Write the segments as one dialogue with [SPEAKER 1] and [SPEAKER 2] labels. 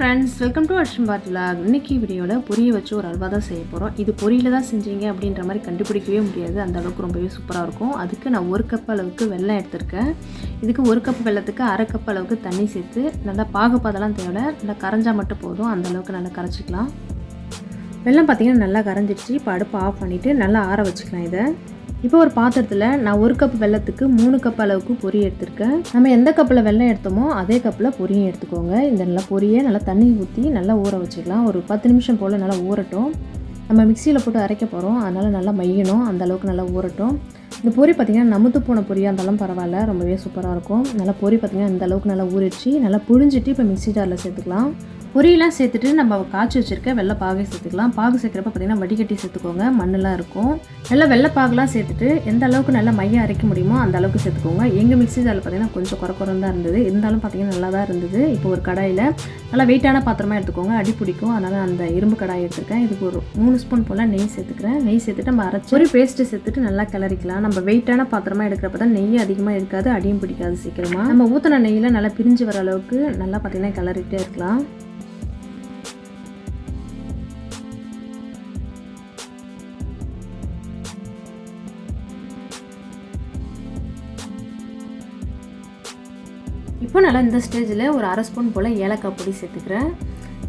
[SPEAKER 1] friends, welcome to Ashwinbharathivlog. இன்னைக்கு வீடியோல பொரியை வச்சு ஒரு அல்வா தான் செய்ய போறோம். இது பொரியில தான் செஞ்சீங்க அப்படின்ற மாதிரி கண்டுபிடிக்கவே முடியாது. அந்த அளவுக்கு ரொம்பவே சூப்பரா இருக்கும். அதுக்கு நான் 1 கப் அளவுக்கு வெல்லம் எடுத்துர்க்கேன். இதுக்கு 1 கப் வெல்லத்துக்கு 1/2 கப் அளவுக்கு தண்ணி சேர்த்து நல்லா பாகுபாதெல்லாம் தேவையில்லை. நல்லா கரைஞ்சா மட்டும் போதும். அந்த அளவுக்கு நல்லா கரைச்சிக்கலாம். வெல்லம் பாத்தீங்கன்னா நல்லா கரைஞ்சிடுச்சு. இப்போ அடுப்பை ஆஃப் பண்ணிட்டு நல்லா ஆற வச்சுக்கலாம் இதை. இப்போ ஒரு பாத்திரத்தில் நான் 1 கப் வெல்லத்துக்கு 3 கப் அளவுக்கு பொரி எடுத்திருக்கேன். நம்ம எந்த கப்பில் வெல்லம் எடுத்தோமோ அதே கப்பில் பொரியும் எடுத்துக்கோங்க. இந்த நல்லா பொரியை நல்லா தண்ணி ஊற்றி நல்லா ஊற வச்சுக்கலாம். ஒரு 10 நிமிஷம் போல் நல்லா ஊறட்டும். நம்ம மிக்சியில் போட்டு அரைக்க போகிறோம், அதனால் நல்லா மையணும். அந்த அளவுக்கு நல்லா ஊறட்டும். இந்த பொரி பார்த்திங்கன்னா நமுத்து போன பொரியாக இருந்தாலும் பரவாயில்ல, ரொம்பவே சூப்பராக இருக்கும். நல்லா பொரி பார்த்திங்கன்னா இந்த அளவுக்கு நல்லா ஊறிடுச்சு. நல்லா புழிஞ்சிட்டு இப்போ மிக்சி ஜாரில் சேர்த்துக்கலாம். பொரியெல்லாம் சேர்த்துட்டு நம்ம காய்ச்சி வச்சுருக்க வெள்ளை பாகை சேர்த்துக்கலாம். பாகு சேர்க்குறப்ப பார்த்திங்கன்னா வடிகட்டி சேர்த்துக்கோங்க, மண்ணெலாம் இருக்கும். நல்லா வெள்ளை பாகுலாம் சேர்த்துட்டு எந்த அளவுக்கு நல்லா மையம் அரைக்க முடியுமோ அந்த அளவுக்கு சேர்த்துக்கோங்க. எங்கள் மிக்சி ஜாரில் பார்த்திங்கன்னா கொஞ்சம் குறைக்குறம் தான் இருந்தது, இருந்தாலும் பார்த்திங்கன்னா நல்லா தான் இருந்தது. இப்போ ஒரு கடாயில் நல்லா வெயிட்டான பாத்திரமாக எடுத்துக்கோங்க, அடி பிடிக்கும். அதனால் அந்த இரும்பு கடாய் எடுத்துருக்கேன். இதுக்கு ஒரு 3 ஸ்பூன் போல் நெய் சேர்த்துக்கிறேன். நெய் சேர்த்துட்டு நம்ம அரைச்சி ஒரு பேஸ்ட்டு சேர்த்துட்டு நல்லா கிளறிக்கலாம். நம்ம வெயிட்டான பாத்திரமாக எடுக்கிறப்ப தான் நெய் அதிகமாக இருக்காது, அடியும் பிடிக்காது சீக்கிரமாக. நம்ம ஊற்றின நெய்யில் நல்லா பிரிஞ்சு வர அளவுக்கு நல்லா பார்த்திங்கன்னா கிளறிட்டே இருக்கலாம். இப்போ நல்லா இந்த ஸ்டேஜில் ஒரு 1/2 ஸ்பூன் போல் ஏலக்காய் பொடி சேர்த்துக்கிறேன்.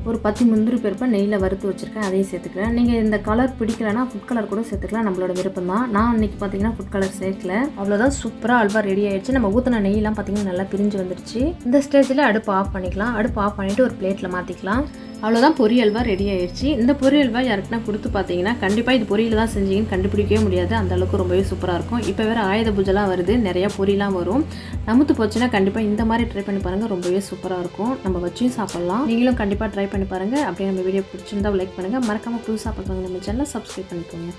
[SPEAKER 1] ஒரு 10 முந்திரி பருப்பை நெய்யில் வறுத்து வச்சுருக்கேன், அதையும் சேர்த்துக்கிறேன். நீங்கள் இந்த கலர் பிடிக்கலைன்னா ஃபுட் கலர் கூட சேர்த்துக்கலாம், நம்மளோட விருப்பம் தான். நான் அன்றைக்கி பார்த்தீங்கன்னா ஃபுட் கலர் சேர்க்கல. அவ்வளோதான், சூப்பராக அல்வா ரெடி ஆகிடுச்சு. நம்ம ஊற்றின நெய்யெலாம் பார்த்தீங்கன்னா நல்லா பிரிஞ்சு வந்துடுச்சு. இந்த ஸ்டேஜில் அடுப்பு ஆஃப் பண்ணிக்கலாம். அடுப்பு ஆஃப் பண்ணிவிட்டு ஒரு பிளேட்டில் மாற்றிக்கலாம். அவ்வளோதான், பொரி அல்வா ரெடி ஆயிடுச்சு. இந்த பொரி அல்வா யாருக்குன்னா கொடுத்து பார்த்தீங்கன்னா கண்டிப்பாக இது பொரியில் தான் செஞ்சீங்கன்னு கண்டுபிடிக்கவே முடியாது. அந்தளவுக்கு ரொம்பவே சூப்பராக இருக்கும். இப்போ வேறு ஆயுத பூஜைலாம் வருது, நிறையா பொரிலாம் வரும். நமுத்து போச்சுன்னா கண்டிப்பாக இந்த மாதிரி ட்ரை பண்ணி பாருங்கள், ரொம்பவே சூப்பராக இருக்கும். நம்ம வச்சும் சாப்பிட்லாம். நீங்களும் கண்டிப்பாக ட்ரை பண்ணி பாருங்கள். அப்படியே நம்ம வீடியோ பிடிச்சிருந்தா லைக் பண்ணுங்கள். மறக்காமல் புதுசாக பார்க்குறவங்க நம்ம சேனலை சப்ஸ்கிரைப் பண்ணிக்கோங்க.